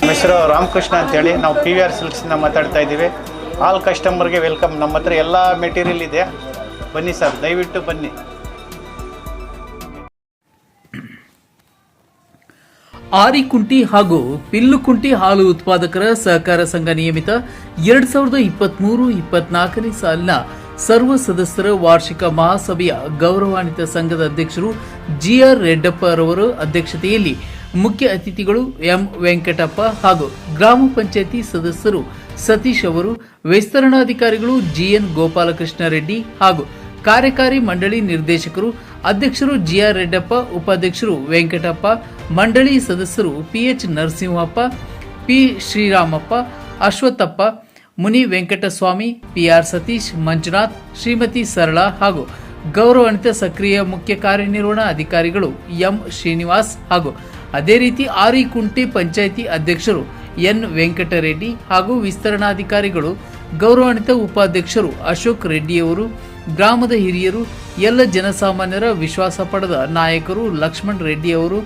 ನಮ್ಮ ಹೆಸರು ರಾಮಕೃಷ್ಣ ಅಂತೇಳಿ ನಾವು PVR ಸಿಲ್ಕ್ಸಿಂದ ಮಾತಾಡ್ತಾ ಇದ್ದೀವಿ. ಆಲ್ ಕಸ್ಟಮರ್ಗೆ ವೆಲ್ಕಮ್. ನಮ್ಮ ಹತ್ರ ಎಲ್ಲ ಮೆಟೀರಿಯಲ್ ಇದೆ, ಬನ್ನಿ ಸರ್, ದಯವಿಟ್ಟು ಬನ್ನಿ. ಆರಿಕುಂಟಿ ಹಾಗೂ ಪಿಲ್ಲುಕುಂಟಿ ಹಾಲು ಉತ್ಪಾದಕರ ಸಹಕಾರ ಸಂಘ ನಿಯಮಿತ 2023-24ನೇ ಸಾಲಿನ ಸರ್ವ ಸದಸ್ಯರ ವಾರ್ಷಿಕ ಮಹಾಸಭೆಯ ಗೌರವಾನ್ವಿತ ಸಂಘದ ಅಧ್ಯಕ್ಷರು GR ರೆಡ್ಡಪ್ಪ ರವರ ಅಧ್ಯಕ್ಷತೆಯಲ್ಲಿ ಮುಖ್ಯ ಅತಿಥಿಗಳು ಎಂ ವೆಂಕಟಪ್ಪ ಹಾಗೂ ಗ್ರಾಮ ಪಂಚಾಯಿತಿ ಸದಸ್ಯರು ಸತೀಶ್ ಅವರು, ವಿಸ್ತರಣಾಧಿಕಾರಿಗಳು GN ಗೋಪಾಲಕೃಷ್ಣ ರೆಡ್ಡಿ ಹಾಗೂ ಕಾರ್ಯಕಾರಿ ಮಂಡಳಿ ನಿರ್ದೇಶಕರು ಅಧ್ಯಕ್ಷರು GR ರೆಡ್ಡಪ್ಪ, ಉಪಾಧ್ಯಕ್ಷರು ವೆಂಕಟಪ್ಪ, ಮಂಡಳಿ ಸದಸ್ಯರು PH ನರಸಿಂಹಪ್ಪ, P ಶ್ರೀರಾಮಪ್ಪ, ಅಶ್ವತ್ಥಪ್ಪ, ಮುನಿ ವೆಂಕಟಸ್ವಾಮಿ, PR ಸತೀಶ್, ಮಂಜುನಾಥ್, ಶ್ರೀಮತಿ ಸರಳಾ ಹಾಗೂ ಗೌರವಾನ್ವಿತ ಸಕ್ರಿಯ ಮುಖ್ಯ ಕಾರ್ಯನಿರ್ವಹಣಾ ಅಧಿಕಾರಿಗಳು ಎಂ ಶ್ರೀನಿವಾಸ್ ಹಾಗೂ ಅದೇ ರೀತಿ ಆರಿಕುಂಟಿ ಪಂಚಾಯಿತಿ ಅಧ್ಯಕ್ಷರು ಎನ್ ವೆಂಕಟರೆಡ್ಡಿ ಹಾಗೂ ವಿಸ್ತರಣಾಧಿಕಾರಿಗಳು, ಗೌರವಾನ್ವಿತ ಉಪಾಧ್ಯಕ್ಷರು ಅಶೋಕ್ ರೆಡ್ಡಿಯವರು, ಗ್ರಾಮದ ಹಿರಿಯರು, ಎಲ್ಲ ಜನಸಾಮಾನ್ಯರ ವಿಶ್ವಾಸ ಪಡೆದ ನಾಯಕರು ಲಕ್ಷ್ಮಣ್ ರೆಡ್ಡಿ ಅವರು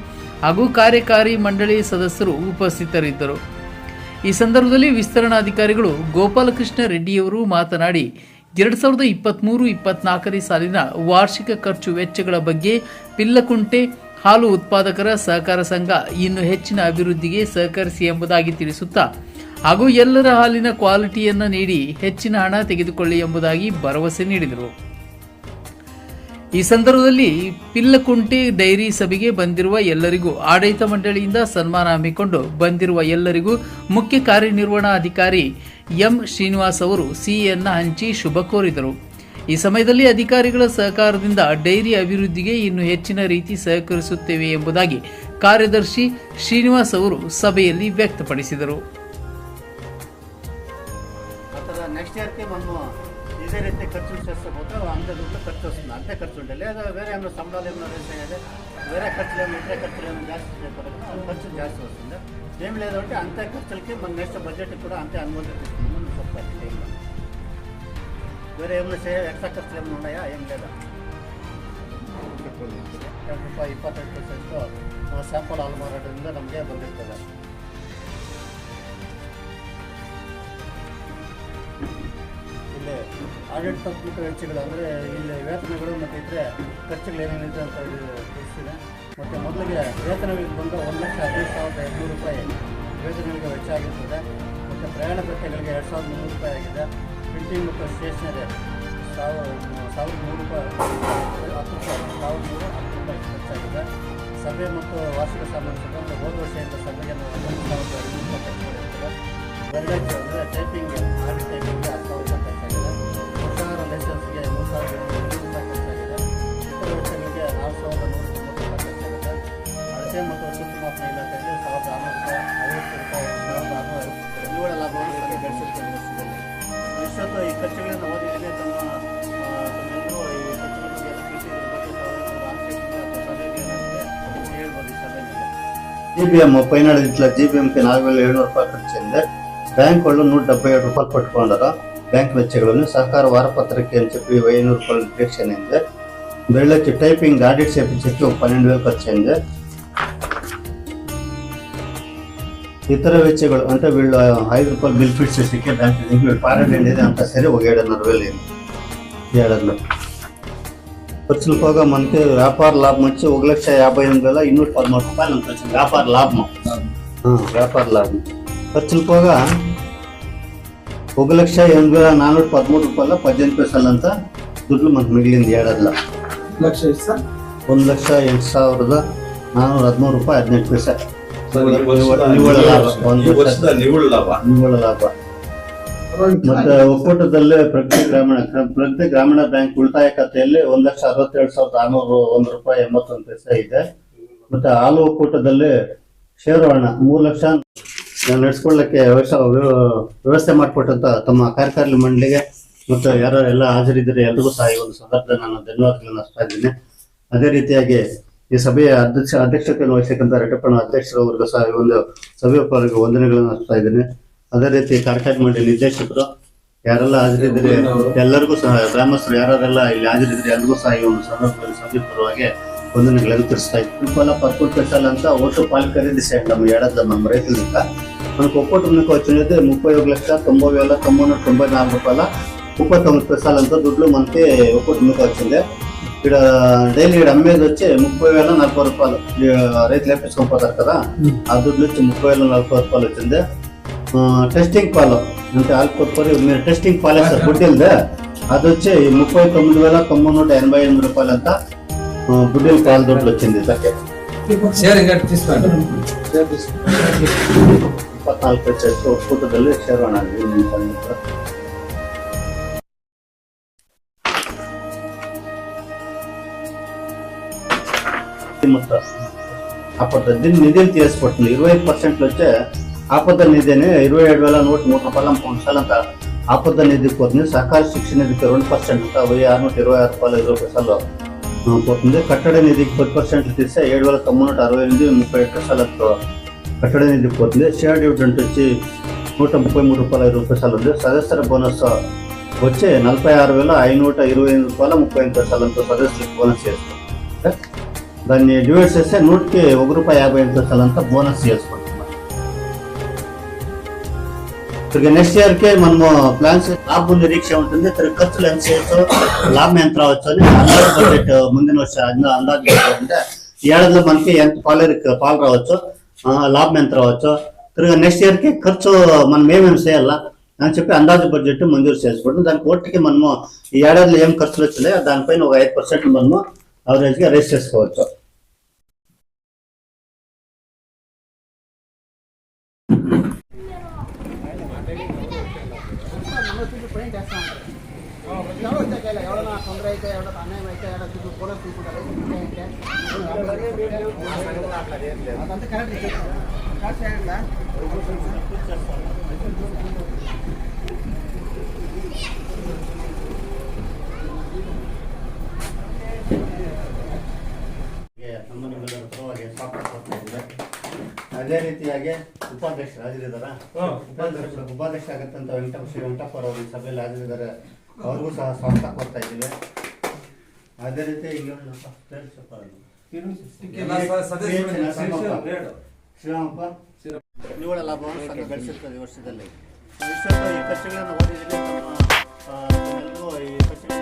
ಹಾಗೂ ಕಾರ್ಯಕಾರಿ ಮಂಡಳಿ ಸದಸ್ಯರು ಉಪಸ್ಥಿತರಿದ್ದರು. ಈ ಸಂದರ್ಭದಲ್ಲಿ ವಿಸ್ತರಣಾಧಿಕಾರಿಗಳು ಗೋಪಾಲಕೃಷ್ಣ ರೆಡ್ಡಿಯವರು ಮಾತನಾಡಿ 2023-24ನೇ ಸಾಲಿನ ವಾರ್ಷಿಕ ಖರ್ಚು ವೆಚ್ಚಗಳ ಬಗ್ಗೆ ಪಿಲ್ಲಕುಂಟೆ ಹಾಲು ಉತ್ಪಾದಕರ ಸಹಕಾರ ಸಂಘ ಇನ್ನು ಹೆಚ್ಚಿನ ಅಭಿವೃದ್ಧಿಗೆ ಸಹಕರಿಸಿ ಎಂಬುದಾಗಿ ತಿಳಿಸುತ್ತಾ ಹಾಗೂ ಎಲ್ಲರ ಹಾಲಿನ ಕ್ವಾಲಿಟಿಯನ್ನು ನೀಡಿ ಹೆಚ್ಚಿನ ಹಣ ತೆಗೆದುಕೊಳ್ಳಿ ಎಂಬುದಾಗಿ ಭರವಸೆ ನೀಡಿದರು. ಈ ಸಂದರ್ಭದಲ್ಲಿ ಪಿಲ್ಲಕುಂಟೆ ಡೈರಿ ಸಭೆಗೆ ಬಂದಿರುವ ಎಲ್ಲರಿಗೂ ಆಡಳಿತ ಮಂಡಳಿಯಿಂದ ಸನ್ಮಾನ ಹಮ್ಮಿಕೊಂಡು ಬಂದಿರುವ ಎಲ್ಲರಿಗೂ ಮುಖ್ಯ ಕಾರ್ಯನಿರ್ವಹಣಾ ಅಧಿಕಾರಿ ಎಂ ಶ್ರೀನಿವಾಸ್ ಅವರು ಸಿಹಿಯನ್ನ ಹಂಚಿ ಶುಭ ಕೋರಿದರು. ಈ ಸಮಯದಲ್ಲಿ ಅಧಿಕಾರಿಗಳ ಸಹಕಾರದಿಂದ ಡೈರಿ ಅಭಿವೃದ್ಧಿಗೆ ಇನ್ನು ಹೆಚ್ಚಿನ ರೀತಿ ಸಹಕರಿಸುತ್ತೇವೆ ಎಂಬುದಾಗಿ ಕಾರ್ಯದರ್ಶಿ ಶ್ರೀನಿವಾಸ್ ಅವರು ಸಭೆಯಲ್ಲಿ ವ್ಯಕ್ತಪಡಿಸಿದರು. నెక్స్ట్ ఇయర్కి మనము ఇదే రీతి ఖర్చులు చేస్తే అంత దుడ్లు ఖర్చు వస్తుంది, అంతే ఖర్చు ఉంటుంది. లేదా వేరే ఏమైనా సంబళాలు ఏమైనా రేస్ అయ్యేది, వేరే ఖర్చులు ఏమైనా ఇతర ఖర్చులు ఏమైనా జాస్తి చేయకూడదు, ఖర్చులు జాస్తి వస్తుంది. ఏం లేదు అంటే అంతే ఖర్చులకి మన నెక్స్ట్ బడ్జెట్కి కూడా అంతే అనుమతి తీసుకుందామని చెప్తారు. టైంలో వేరే ఏమైనా ఎక్స్ట్రా ఖర్చులు ఏమైనా ఉన్నాయా? ఏం లేదా. ರೂಪಾಯಿ 22% ಸ್ಯಾಂಪಲ್ ಹಾಲು ಮಾರಾಟದಿಂದ ನಮಗೆ ಬಂದಿರ್ತದೆ. ಇಲ್ಲಿ ಆಡಳಿತಾತ್ಮಕ ವೆಚ್ಚಗಳು ಅಂದರೆ ಇಲ್ಲಿ ವೇತನಗಳು ಮತ್ತು ಇತರೆ ಖರ್ಚುಗಳು ಏನೇನಿದೆ ಅಂತ ತಿಳಿಸಿದೆ. ಮತ್ತು ಮೊದಲಿಗೆ ವೇತನ ಬಂದು 1,15,500 ರೂಪಾಯಿ ವೇತನಗಳಿಗೆ ವೆಚ್ಚ ಆಗಿರ್ತದೆ. ಮತ್ತು ಪ್ರಯಾಣ ಭತ್ಯೆಗಳಿಗೆ 2,300 ರೂಪಾಯಿ ಆಗಿದೆ. ಪ್ರಿಂಟಿಂಗ್ ಮತ್ತು ಸ್ಟೇಷನರಿ 1,300 ರೂಪಾಯಿ, 1,310 ರೂಪಾಯಿ ಖರ್ಚಾಗಿದೆ. ಸಭೆ ಮತ್ತು ವಾರ್ಷಿಕ ಸಾಮಾನ್ಯ ಸಭೆ ಹೋದ ವರ್ಷದಿಂದ ಸಭೆಗೆ 11,500 ರೂಪಾಯಿ ಖರ್ಚು ಮಾಡಿರ್ತದೆ. ವೆಲ್ಲೆಜ್ ಅಂದರೆ ಟೈಪಿಂಗ್, ಆಡಿ ಟೈಪಿಂಗ್ಗೆ 10,000 ರೂಪಾಯಿ ಖರ್ಚಾಗಿದೆ. ಹೊಸ ಲೈಸೆನ್ಸ್ಗೆ 3,700 ರೂಪಾಯಿ ಖರ್ಚಾಗಿದೆ. ಇತರ ವೆಚ್ಚಗಳಿಗೆ 4,100 ರೂಪಾಯಿ ಖರ್ಚಾಗಿದೆ. ಅಳತೆ ಮತ್ತು ವಸತಿ ಮಾಪನ ಇಲಾಖೆಯಲ್ಲಿ 1,650 ರೂಪಾಯಿ, 1,650 ನಿವ್ವಳ ಲಾಭವನ್ನು ಗಳಿಸುತ್ತೆ. ವರ್ಷದಲ್ಲಿ ಇಷ್ಟೊತ್ತು ಈ ಖರ್ಚುಗಳನ್ನು ಓದಿದರೆ ತಮ್ಮೆಲ್ಲರೂ ಈ ಖರ್ಚುಗಳ ಬಗ್ಗೆ ಹೇಳ್ಬೋದು. ಈ ಸಭೆಯಲ್ಲಿ GBM ಪೈನಾಡು ಇಟ್ಲ GBMకి 4,700 ರೂಪಾಯಿ ఖర్చయింది. బ్యాంకులు 177 రూపాయలు పట్టుకున్నారు. బ్యాంక్ వెచ్చಗಳನ್ನು సహకార వారపత్రిక అని చెప్పి 500 రూపాయలు రిజెక్షన్ అయింది. వీళ్ళకి టైపింగ్ ఆడిట్ చేపించకి 12,000 ఖర్చు అయింది. ఇతర వెచ్చಗಳು అంటే వీళ్ళు 5 రూపాయలు బిల్ ఫిట్ చేసికి బ్యాంక్ వీళ్ళు పారెంట్ అనేది అంతా సరే 7,500 అయింది. ఏడాదిలో ఖర్చులు పోగా మనకి వ్యాపార లాభం వచ్చి 1,58,213 రూపాయలు అంత వచ్చింది. వ్యాపార లాభం ఖర్చులు పోగా 1,08,413 రూపాయల 18 పైసలు అంతా దుడ్లు మనకు మిగిలింది. ఏడాదిలో 1,08,413 ರೂಪಾಯಿ 18 ಪೈಸೆ ನಿವ್ವಳ ಲಾಭ. ಮತ್ತೆ ಒಕ್ಕೂಟದಲ್ಲೇ ಪ್ರಗತಿ ಗ್ರಾಮೀಣ ಬ್ಯಾಂಕ್ ಉಳಿತಾಯ ಖಾತೆಯಲ್ಲಿ 1,67,601 ರೂಪಾಯಿ 81 ಪೈಸೆ ಇದೆ. ಮತ್ತೆ ಹಾಲು ಒಕ್ಕೂಟದಲ್ಲಿ ಷೇರು ಹಣ 3 ಲಕ್ಷ ನಡೆಸ್ಕೊಳ್ಳಕ್ಕೆ ವ್ಯವಸ್ಥೆ ಮಾಡಿಕೊಟ್ಟಂತ ತಮ್ಮ ಕಾರ್ಯಕಾರಿ ಮಂಡಳಿಗೆ ಮತ್ತು ಯಾರೆಲ್ಲ ಹಾಜರಿದ್ದರೆ ಎಲ್ರಿಗೂ ಸಹ ಈ ಒಂದು ಸಂದರ್ಭದಲ್ಲಿ ನಾನು ಧನ್ಯವಾದಗಳನ್ನು ಅರ್ಸ್ತಾ ಇದ್ದೀನಿ. ಅದೇ ರೀತಿಯಾಗಿ ಈ ಸಭೆಯ ಅಧ್ಯಕ್ಷತೆಯನ್ನು ವಹಿಸತಕ್ಕಂಥ ರೆಡ್ಡಪ್ಪನ ಅಧ್ಯಕ್ಷರವರೆಗೂ ಸಹ ಈ ಒಂದು ಸಭೆಯ ಪಾಲಿಗೆ ವಂದನೆಗಳನ್ನು ಅರ್ಸ್ತಾ ಇದ್ದೀನಿ. ಅದೇ ರೀತಿ ಕಾರ್ಯಕಾರಿ ಮಂಡಳಿ ನಿರ್ದೇಶಕರು ಯಾರೆಲ್ಲ ಹಾಜರಿದ್ರೆ ಎಲ್ಲರಿಗೂ ಸಹ, ಗ್ರಾಮಸ್ಥರು ಯಾರೆಲ್ಲ ಇಲ್ಲಿ ಹಾಜರಿದ್ರೆ ಎಲ್ರಿಗೂ ಸಹ ಈ ಒಂದು ಸಂದರ್ಭದಲ್ಲಿ ಸಭೆ ಪರವಾಗಿ ವಂದನೆಗಳನ್ನು ತಿಳಿಸ್ತಾ ಇದ್ದೀನಿ. ಪರ್ಪಲ್ ಸ್ಪೆಷಲ್ ಅಂತ ಒಟ್ಟು ಪಾಲು ಖರೀದಿಸಿ ನಮ್ಮ ಏಳದ ನಮ್ಮ ರೈತರಿಂದ మనకు ఒక్కొక్కరికి వచ్చినది 31,90,994 రూపాయల 39 పైసలంతా దుడ్లు మనకి ఒక్కొక్కరికి వచ్చింది. ఇక్కడ డైలీ ఇక్కడ అమ్మేది వచ్చి 30,040 రూపాయలు. రైతులు వేపించుకొని పోతారు కదా, ఆ దుడ్లు వచ్చి 30,040 రూపాయలు వచ్చింది. టెస్టింగ్ పాలు అంటే ఆల్కొప్పరి మీరు టెస్టింగ్ పాలు వేస్తారు బుడ్డీలదే, అది వచ్చి 39,988 రూపాయలు అంతా బుడ్డీల పాలు దుడ్లు వచ్చింది. 24 వచ్చేసి ಒಕ್ಕೂಟದಲ್ಲಿ ಶೇರೋಣ అప్పుడు నిధిని తీసుకుంటుంది 25% వచ్చే ఆపద నిధిని 27,103 రూపాయలు 3 అంత ఆపద నిధికి పోతుంది. సహకార శిక్షణ నిధికి 2% 1,626 రూపాయలు 20 పైసలు పోతుంది. కట్టడ నిధికి 10% తీస్తే 7,968 38 పైసలతో కట్టడ నిధికి పోతుంది. షేర్ డివిడెంట్ వచ్చి 133 రూపాయలు 20 పైసలు ఉంది. సదస్యర బోనస్ వచ్చి 46,528 రూపాయలు 35 పైసలంతో సదస్సులకు బోనస్ చేస్తుంది. దాన్ని డివైడ్ చేస్తే 100కి ₹1.55 పైసలంతా బోనస్ చేసుకుంటున్నాం. ఇక నెక్స్ట్ ఇయర్కి మనము ప్లాన్స్ లాభం నిరీక్ష ఉంటుంది. ఖర్చులు ఎంత చేయొచ్చు, లాభం ఎంత రావచ్చు అని అందాజు బడ్జెట్ ముందున వచ్చే అందాజు బడ్జెట్ అంటే ఈ ఏడాదిలో మనకి ఎంత పాలు రావచ్చు, లాభం ఎంత రావచ్చు, తిరిగి నెక్స్ట్ ఇయర్కి ఖర్చు మనం ఏమేమి చేయాలా అని చెప్పి అందాజు బడ్జెట్ మంజూరు చేసుకుంటాం. దానికి ఒట్టికి మనము ఈ ఏడాదిలో ఏం ఖర్చులు వచ్చినాయో దానిపైన ఒక 5% మనము అవరేజ్గా రేస్ చేసుకోవచ్చు. ఎవరైనా తొందర అయితే ఎవరైనా అన్యాయం అయితే కూడా తీసుకుంటారు. అదంతా కరెక్ట్ ಅದೇ ರೀತಿಯಾಗಿ ಉಪಾಧ್ಯಕ್ಷರು ಹಾಜರಿದ್ದಾರ. ಉಪಾಧ್ಯಕ್ಷ ಆಗತ್ತಂತ ಶ್ರೀ ವೆಂಕಟಪ್ಪ ಅವರು ಈ ಸಭೆಯಲ್ಲಿ ಹಾಜರಿದ್ದಾರೆ. ಅವ್ರಿಗೂ ಸಹ ಸ್ವಾಗತ ಕೊಡ್ತಾ ಇದ್ದೀವಿ. ಅದೇ ರೀತಿ ಶ್ರೀರಾಮಪ್ಪ ನಿವ್ವಳ ಲಾಭವನ್ನು ಸಂಘ ಗಳಿಸುತ್ತದೆ ವರ್ಷದಲ್ಲಿ. ಈ ಖರ್ಚುಗಳನ್ನು ಓದಿದಲ್ಲಿ ಎಲ್ಲರಿಗೂ ಈ ಖರ್ಚುಗಳನ್ನು